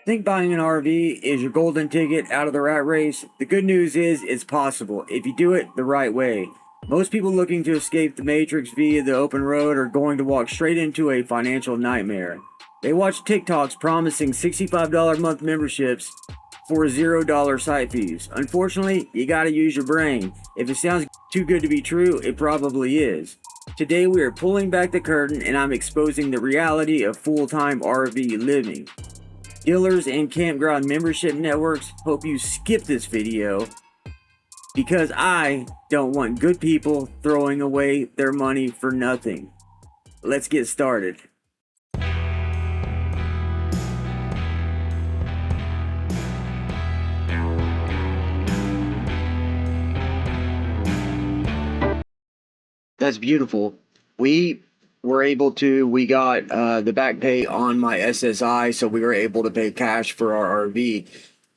Think buying an RV is your golden ticket out of the rat race? The good news is it's possible if you do it the right way. Most people looking to escape the matrix via the open road are going to walk straight into a financial nightmare. They watch TikToks promising $65 a month memberships for $0 site fees. Unfortunately, you gotta use your brain. If it sounds too good to be true, it probably is. Today we are pulling back the curtain and I'm exposing the reality of full-time RV living. Dealers and campground membership networks, hope you skip this video because I don't want good people throwing away their money for nothing. Let's get started. That's beautiful. We got the back pay on my SSI, so we were able to pay cash for our RV.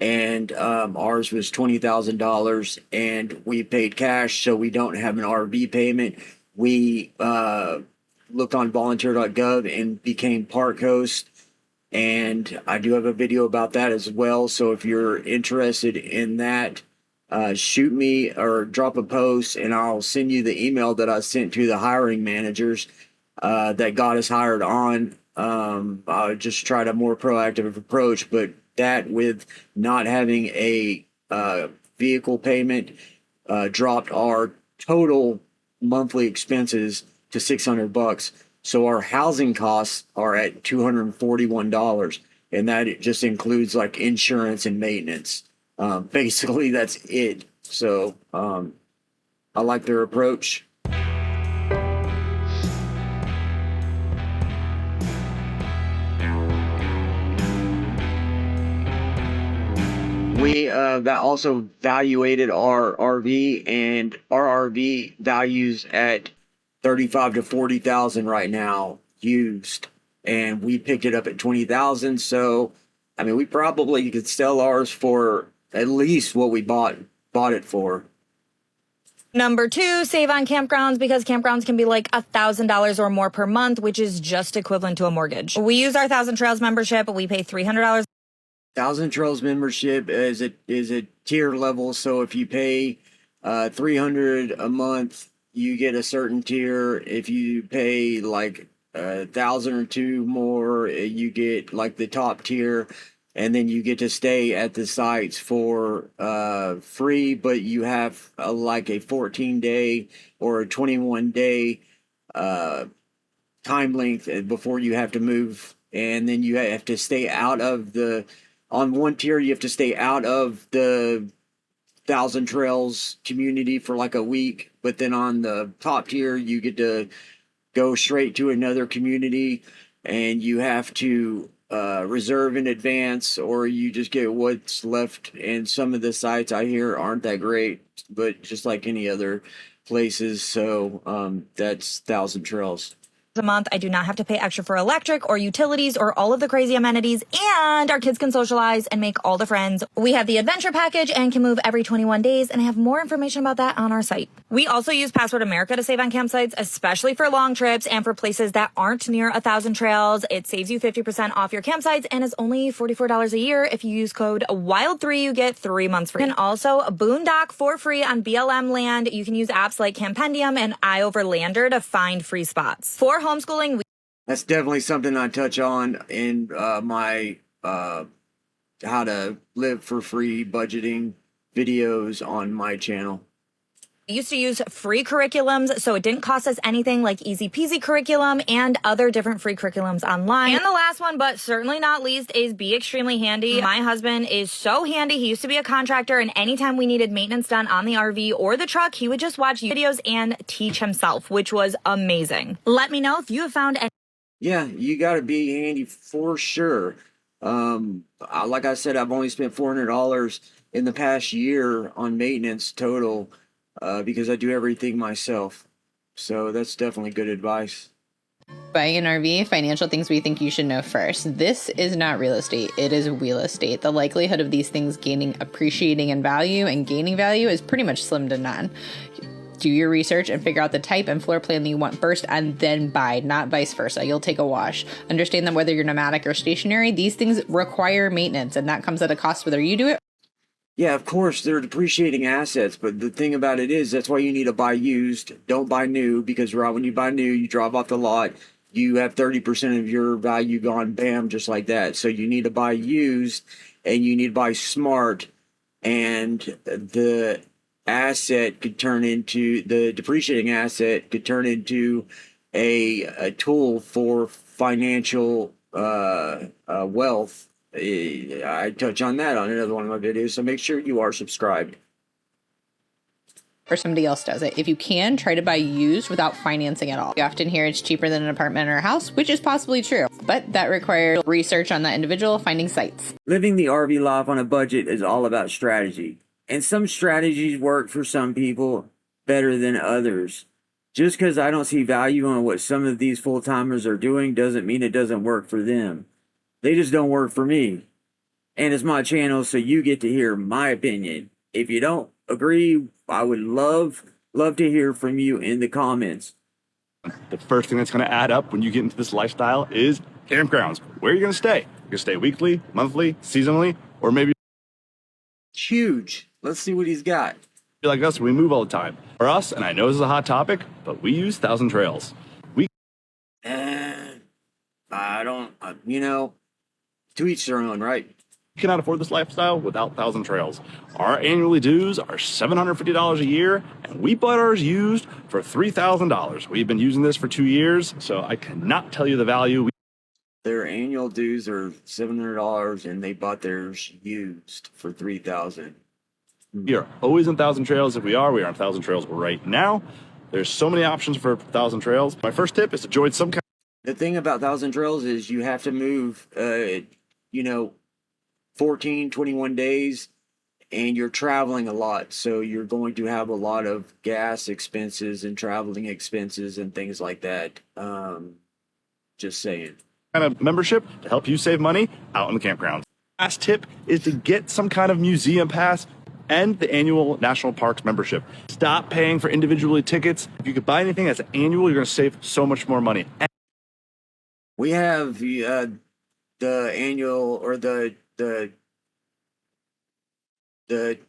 And ours was $20,000, and we paid cash, so we don't have an RV payment. We looked on Volunteer.gov and became park host, and I do have a video about that as well. So if you're interested in that, shoot me or drop a post and I'll send you the email that I sent to the hiring managers that got us hired on. I would just tried a more proactive approach, but that with not having a vehicle payment dropped our total monthly expenses to $600. So our housing costs are at $241, and that just includes like insurance and maintenance. Basically, that's it. So I like their approach. We that also valuated our RV, and our RV values at 35 to 40,000 right now used, and we picked it up at 20,000. So I mean, we probably could sell ours for at least what we bought it for. Number two, save on campgrounds, because campgrounds can be like $1,000 or more per month, which is just equivalent to a mortgage. We use our Thousand Trails membership. We pay $300. Thousand Trails membership is a tier level. So if you pay $300 a month, you get a certain tier. If you pay like 1,000 or two more, you get like the top tier. And then you get to stay at the sites for free, but you have like a 14-day or a 21-day time length before you have to move. And then you have to stay out of on one tier, you have to stay out of the Thousand Trails community for like a week. But then on the top tier, you get to go straight to another community, and you have to reserve in advance, or you just get what's left. And some of the sites I hear aren't that great, but just like any other places. So that's Thousand Trails A month. I do not have to pay extra for electric or utilities or all of the crazy amenities, and our kids can socialize and make all the friends. We have the adventure package and can move every 21 days, and I have more information about that on our site. We also use Password America to save on campsites, especially for long trips and for places that aren't near 1,000 trails. It saves you 50% off your campsites and is only $44 a year. If you use code WILD3, you get 3 months free. You can also boondock for free on BLM land. You can use apps like Campendium and iOverlander to find free spots. For homeschooling, that's definitely something I touch on in my how to live for free budgeting videos on my channel. We used to use free curriculums, so it didn't cost us anything, like Easy Peasy curriculum and other different free curriculums online. And the last one, but certainly not least, is be extremely handy. My husband is so handy. He used to be a contractor, and anytime we needed maintenance done on the RV or the truck, he would just watch videos and teach himself, which was amazing. Let me know if you have found any. Yeah, you got to be handy for sure. Like I said, I've only spent $400 in the past year on maintenance total. Because I do everything myself. So that's definitely good advice. Buying an RV, financial things we think you should know first. This is not real estate. It is real estate. The likelihood of these things appreciating in value and gaining value is pretty much slim to none. Do your research and figure out the type and floor plan that you want first and then buy, not vice versa. You'll take a wash. Understand that whether you're nomadic or stationary, these things require maintenance, and that comes at a cost whether you do it. Yeah, of course, they're depreciating assets, but the thing about it is that's why you need to buy used. Don't buy new, because right when you buy new, you drive off the lot, you have 30% of your value gone, bam, just like that. So you need to buy used, and you need to buy smart, and the depreciating asset could turn into a tool for financial wealth. I touch on that on another one of my videos, so make sure you are subscribed. Or somebody else does it. If you can, try to buy used without financing at all. You often hear it's cheaper than an apartment or a house, which is possibly true, but that requires research on that individual, finding sites. Living the RV life on a budget is all about strategy, and some strategies work for some people better than others. Just because I don't see value on what some of these full-timers are doing doesn't mean it doesn't work for them. They just don't work for me. And it's my channel, so you get to hear my opinion. If you don't agree, I would love to hear from you in the comments. The first thing that's going to add up when you get into this lifestyle is campgrounds. Where are you going to stay? You're going to stay weekly, monthly, seasonally, or maybe Huge. Let's see what he's got. like us, we move all the time. For us, and I know this is a hot topic, but we use Thousand Trails. I don't, to each their own, right? You cannot afford this lifestyle without Thousand Trails. Our annually dues are $750 a year, and we bought ours used for $3,000. We've been using this for 2 years, so I cannot tell you the value. Their annual dues are $700, and they bought theirs used for $3,000. We are always in Thousand Trails. If we are on Thousand Trails right now. There's so many options for Thousand Trails. My first tip is to join some kind. The thing about Thousand Trails is you have to move, 14, 21 days, and you're traveling a lot. So you're going to have a lot of gas expenses and traveling expenses and things like that. Just saying. Kind of membership to help you save money out in the campgrounds. Last tip is to get some kind of museum pass and the annual national parks membership. Stop paying for individual tickets. If you could buy anything as an annual, you're going to save so much more money. We have the annual or the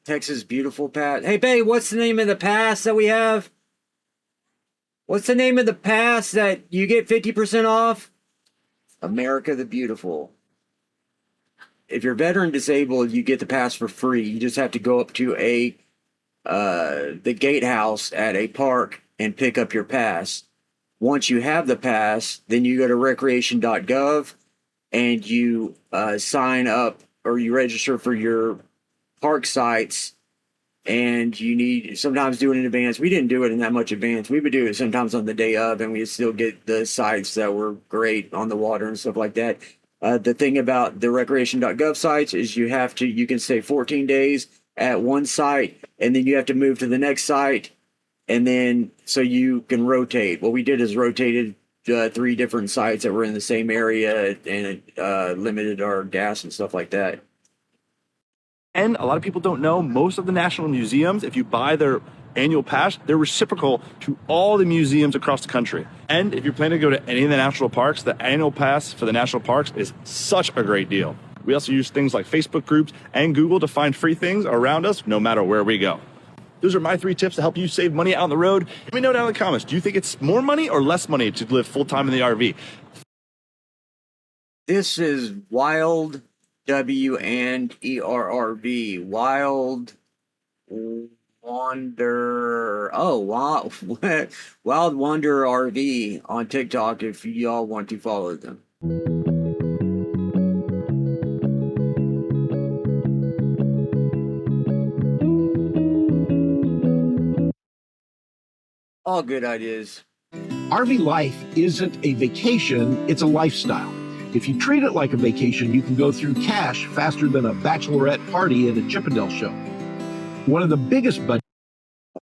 Texas Beautiful Pass. Hey, babe, what's the name of the pass that we have? What's the name of the pass that you get 50% off? America the Beautiful. If you're veteran disabled, you get the pass for free. You just have to go up to the gatehouse at a park and pick up your pass. Once you have the pass, then you go to Recreation.gov and you sign up or you register for your park sites. And you need sometimes do it in advance. We didn't do it in that much advance. We would do it sometimes on the day of, and we'd still get the sites that were great on the water and stuff like that. The thing about the Recreation.gov sites is you can stay 14 days at one site, and then you have to move to the next site, and then so you can rotate. What we did is rotated 3 different sites that were in the same area, and it limited our gas and stuff like that. And a lot of people don't know, most of the national museums, if you buy their annual pass, they're reciprocal to all the museums across the country. And if you're planning to go to any of the national parks, the annual pass for the national parks is such a great deal. We also use things like Facebook groups and Google to find free things around us, no matter where we go. Those are my 3 tips to help you save money out on the road. Let me know down in the comments, do you think it's more money or less money to live full-time in the RV? This is Wild WNERRV. Wild Wander. Oh, wow. Wild Wander RV on TikTok if y'all want to follow them. All good ideas. RV life isn't a vacation, it's a lifestyle. If you treat it like a vacation, you can go through cash faster than a bachelorette party at a Chippendale show. One of the biggest budgets.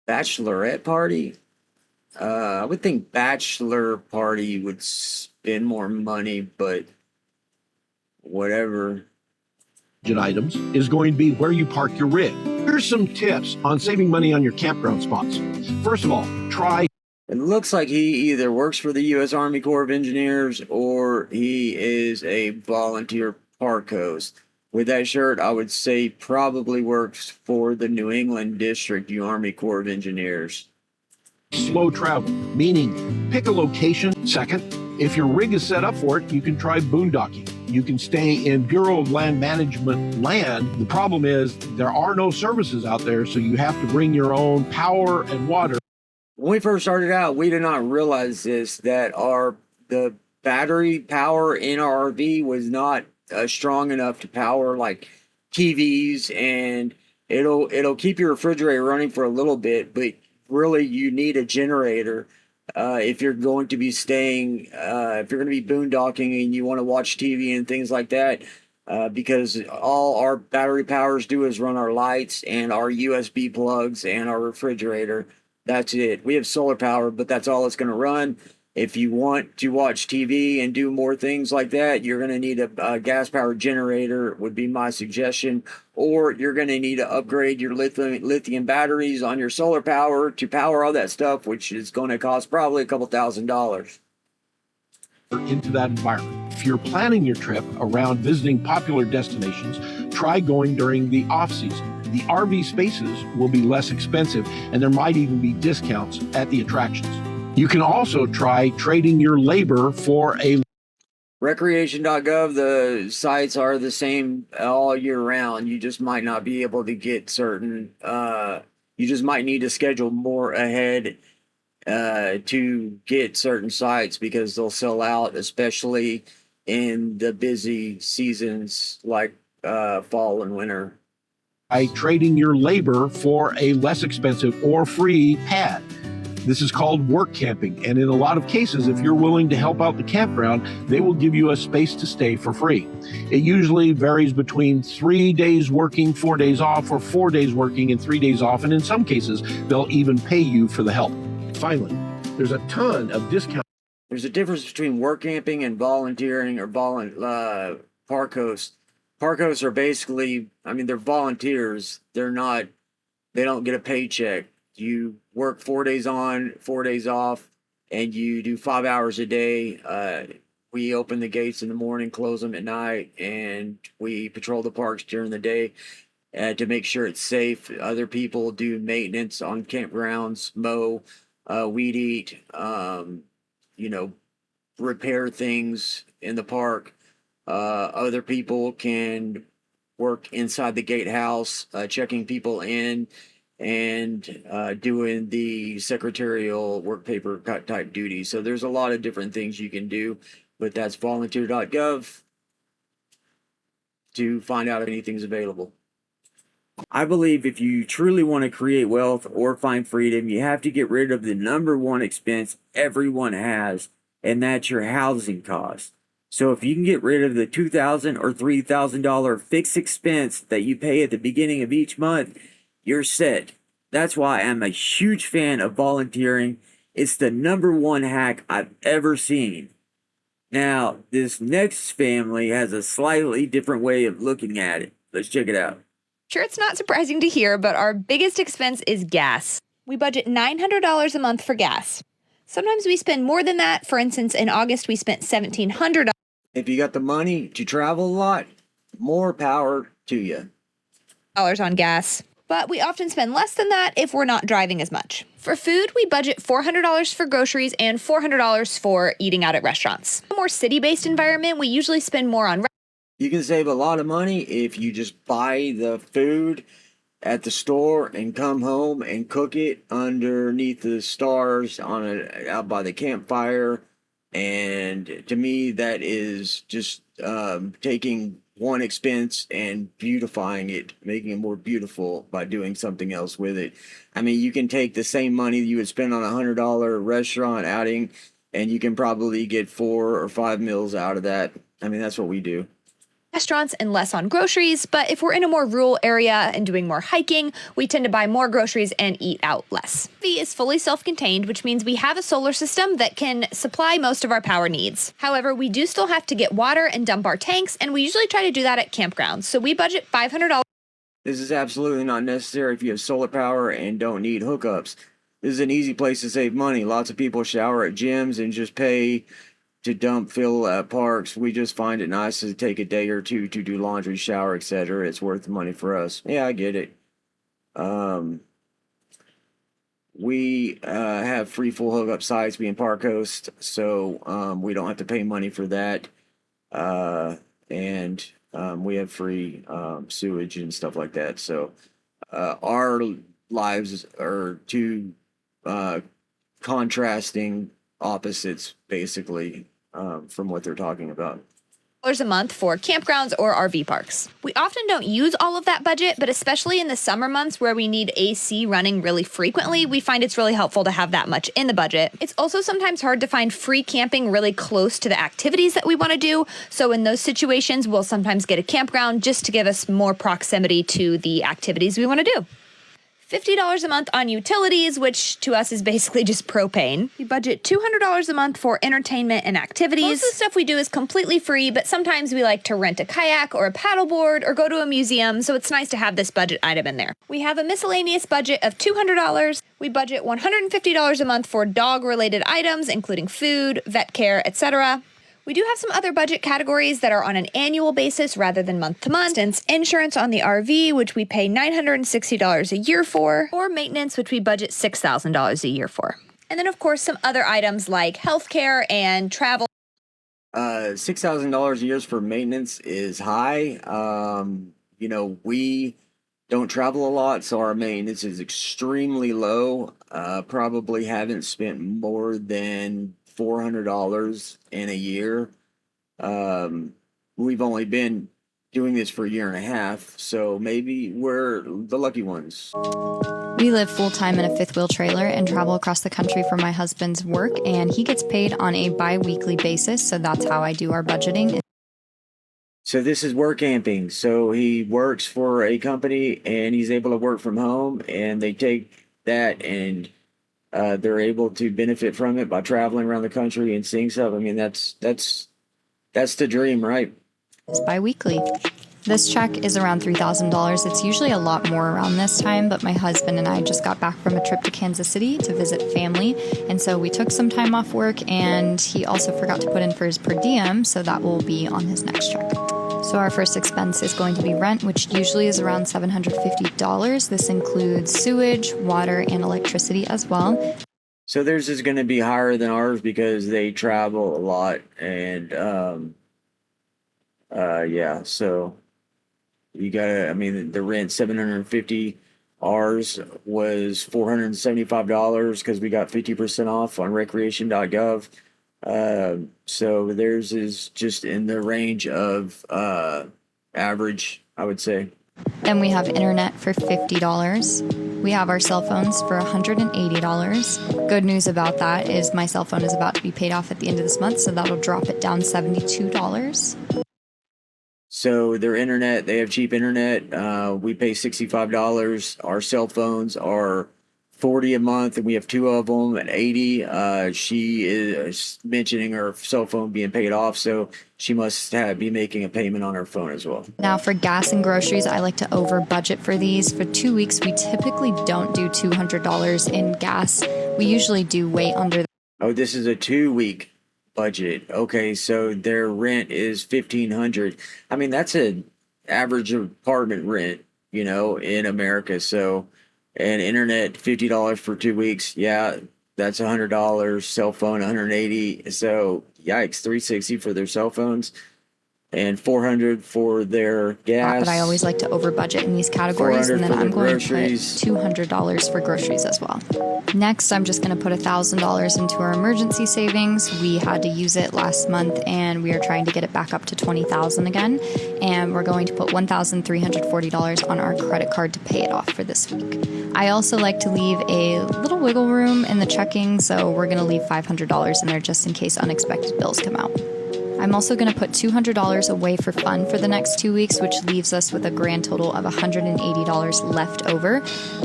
Bachelorette party? I would think bachelor party would spend more money, but whatever. items is going to be where you park your rig. Here's some tips on saving money on your campground spots. First of all, try. It looks like he either works for the U.S. Army Corps of Engineers or he is a volunteer park host. With that shirt, I would say probably works for the New England District Army Corps of Engineers. Slow travel, meaning pick a location. Second, if your rig is set up for it, you can try boondocking. You can stay in Bureau of Land Management land. The problem is there are no services out there, so you have to bring your own power and water. When we first started out, we did not realize this, that the battery power in our RV was not strong enough to power like TVs, and it'll keep your refrigerator running for a little bit, but really you need a generator if you're going to be staying, if you're going to be boondocking and you want to watch TV and things like that, because all our battery powers do is run our lights and our USB plugs and our refrigerator. That's it. We have solar power, but that's all it's going to run. If you want to watch TV and do more things like that, you're going to need a gas-powered generator, would be my suggestion. Or you're going to need to upgrade your lithium batteries on your solar power to power all that stuff, which is going to cost probably a couple $1,000s. Into that environment. If you're planning your trip around visiting popular destinations, try going during the off-season. The RV spaces will be less expensive, and there might even be discounts at the attractions. You can also try trading your labor for a. Recreation.gov, the sites are the same all year round. You just might not be able to get certain, you just might need to schedule more ahead to get certain sites because they'll sell out, especially in the busy seasons like fall and winter. By trading your labor for a less expensive or free pad. This is called work camping, and in a lot of cases, if you're willing to help out the campground, they will give you a space to stay for free. It usually varies between 3 days working, 4 days off, or 4 days working and 3 days off, and in some cases, they'll even pay you for the help. Finally, there's a ton of discounts. There's a difference between work camping and volunteering or park hosts. Park hosts are basically, I mean, they're volunteers. They don't get a paycheck. You work 4 days on, 4 days off, and you do 5 hours a day. We open the gates in the morning, close them at night, and we patrol the parks during the day to make sure it's safe. Other people do maintenance on campgrounds, mow, weed eat, repair things in the park. Other people can work inside the gatehouse, checking people in and doing the secretarial work paper type duties. So there's a lot of different things you can do, but that's Volunteer.gov to find out if anything's available. I believe if you truly want to create wealth or find freedom, you have to get rid of the number one expense everyone has, and that's your housing cost. So if you can get rid of the $2,000 or $3,000 fixed expense that you pay at the beginning of each month, you're set. That's why I'm a huge fan of volunteering. It's the number one hack I've ever seen. Now, this next family has a slightly different way of looking at it. Let's check it out. Sure, it's not surprising to hear, but our biggest expense is gas. We budget $900 a month for gas. Sometimes we spend more than that. For instance, in August, we spent $1,700. If you got the money to travel a lot, more power to you. On gas. But we often spend less than that if we're not driving as much. For food, we budget $400 for groceries and $400 for eating out at restaurants. In a more city-based environment, we usually spend more on. You can save a lot of money if you just buy the food at the store and come home and cook it underneath the stars out by the campfire. And to me, that is just taking one expense and beautifying it, making it more beautiful by doing something else with it. I mean, you can take the same money you would spend on a $100 restaurant outing, and you can probably get 4 or 5 meals out of that. I mean, that's what we do. restaurants and less on groceries, but if we're in a more rural area and doing more hiking, we tend to buy more groceries and eat out less. RV is fully self-contained, which means we have a solar system that can supply most of our power needs. However, we do still have to get water and dump our tanks, and we usually try to do that at campgrounds. So we budget $500. This is absolutely not necessary if you have solar power and don't need hookups. This is an easy place to save money. Lots of people shower at gyms and just pay to dump fill at parks. We just find it nice to take a day or two to do laundry, shower, etc. It's worth the money for us. Yeah, I get it. We have free full hookup sites being Park Host, so we don't have to pay money for that. And we have free sewage and stuff like that. So our lives are two contrasting opposites, basically, from what they're talking about. A month for campgrounds or RV parks. We often don't use all of that budget, but especially in the summer months where we need AC running really frequently, we find it's really helpful to have that much in the budget. It's also sometimes hard to find free camping really close to the activities that we want to do, so in those situations, we'll sometimes get a campground just to give us more proximity to the activities we want to do. $50 a month on utilities, which to us is basically just propane. We budget $200 a month for entertainment and activities. Most of the stuff we do is completely free, but sometimes we like to rent a kayak or a paddleboard or go to a museum, so it's nice to have this budget item in there. We have a miscellaneous budget of $200. We budget $150 a month for dog-related items, including food, vet care, etc. We do have some other budget categories that are on an annual basis rather than month to month. For instance, insurance on the RV, which we pay $960 a year for, or maintenance, which we budget $6,000 a year for. And then, of course, some other items like healthcare and travel. $6,000 a year for maintenance is high. We don't travel a lot, so our maintenance is extremely low. Probably haven't spent more than $400 in a year. We've only been doing this for a year and a half, so maybe we're the lucky ones. We live full-time in a fifth wheel trailer and travel across the country for my husband's work, and he gets paid on a bi-weekly basis, so that's how I do our budgeting. So this is work camping. So he works for a company and he's able to work from home, and they take that and they're able to benefit from it by traveling around the country and seeing stuff. I mean, that's the dream, right? It's bi-weekly. This check is around $3,000. It's usually a lot more around this time, but my husband and I just got back from a trip to Kansas City to visit family, and so we took some time off work, and he also forgot to put in for his per diem, so that will be on his next check. So our first expense is going to be rent, which usually is around $750. This includes sewage, water, and electricity as well. So theirs is going to be higher than ours because they travel a lot, and so you gotta, I mean, the rent $750. Ours was $475 because we got 50% off on Recreation.gov. So theirs is just in the range of average, I would say. Then we have internet for $50. We have our cell phones for $180. Good news about that is my cell phone is about to be paid off at the end of this month, so that'll drop it down $72. So their internet, they have cheap internet. We pay $65. Our cell phones are $40 a month, and we have two of them at $80. She is mentioning her cell phone being paid off, so she must be making a payment on her phone as well. Now for gas and groceries, I like to over budget for these. For 2 weeks, we typically don't do $200 in gas. We usually do way under. Oh, this is a 2-week budget. Okay, so their rent is $1,500. I mean, that's an average apartment rent, in America. So, and internet $50 for 2 weeks. Yeah, that's $100. Cell phone $180. So, yikes, $360 for their cell phones and $400 for their gas. But I always like to over budget in these categories, and then I'm going groceries. to put $200 for groceries as well. Next, I'm just going to put $1,000 into our emergency savings. We had to use it last month, and we are trying to get it back up to $20,000 again. And we're going to put $1,340 on our credit card to pay it off for this week. I also like to leave a little wiggle room in the checking, so we're going to leave $500 in there just in case unexpected bills come out. I'm also going to put $200 away for fun for the next 2 weeks, which leaves us with a grand total of $180 left over.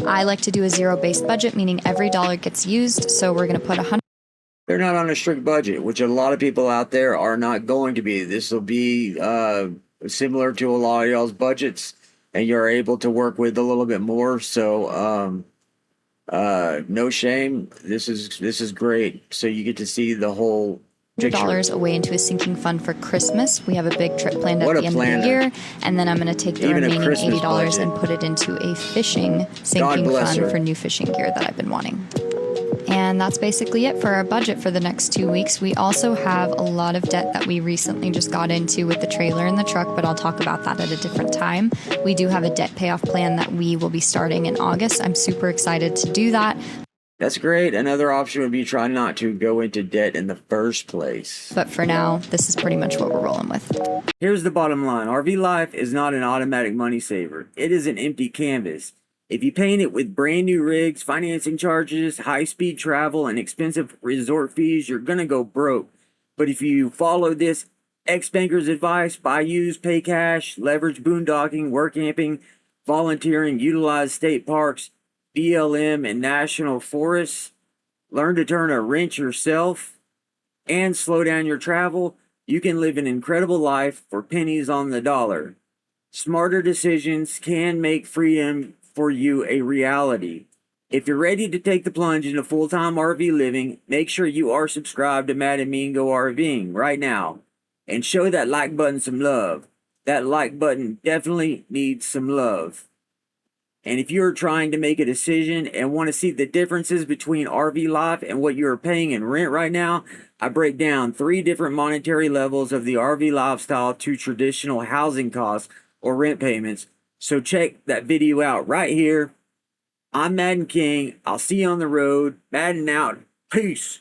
I like to do a zero-based budget, meaning every dollar gets used. So we're going to put They're not on a strict budget, which a lot of people out there are not going to be. This will be similar to a lot of y'all's budgets, and you're able to work with a little bit more. So no shame. This is great. So you get to see the whole $100 away into a sinking fund for Christmas. We have a big trip planned at What a the end planner. of the year, and then I'm going to take the Even a remaining Christmas $80 and budget. put it into a fishing sinking bless fund her. for new fishing gear that I've been wanting. And that's basically it for our budget for the next 2 weeks. We also have a lot of debt that we recently just got into with the trailer and the truck, but I'll talk about that at a different time. We do have a debt payoff plan that we will be starting in August. I'm super excited to do that. That's great. Another option would be try not to go into debt in the first place. But for now, this is pretty much what we're rolling with. Here's the bottom line. RV life is not an automatic money saver. It is an empty canvas. If you paint it with brand new rigs, financing charges, high-speed travel, and expensive resort fees, you're going to go broke. But if you follow this ex-banker's advice, buy used, pay cash, leverage boondocking, work camping, volunteering, utilize state parks, BLM, and national forests, learn to turn a wrench yourself, and slow down your travel, you can live an incredible life for pennies on the dollar. Smarter decisions can make freedom for you a reality. If you're ready to take the plunge into full-time RV living, make sure you are subscribed to Matt and Me and Go RVing right now. And show that like button some love. That like button definitely needs some love. And if you're trying to make a decision and want to see the differences between RV life and what you're paying in rent right now, I break down 3 different monetary levels of the RV lifestyle to traditional housing costs or rent payments. So check that video out right here. I'm Madden King. I'll see you on the road. Madden out. Peace.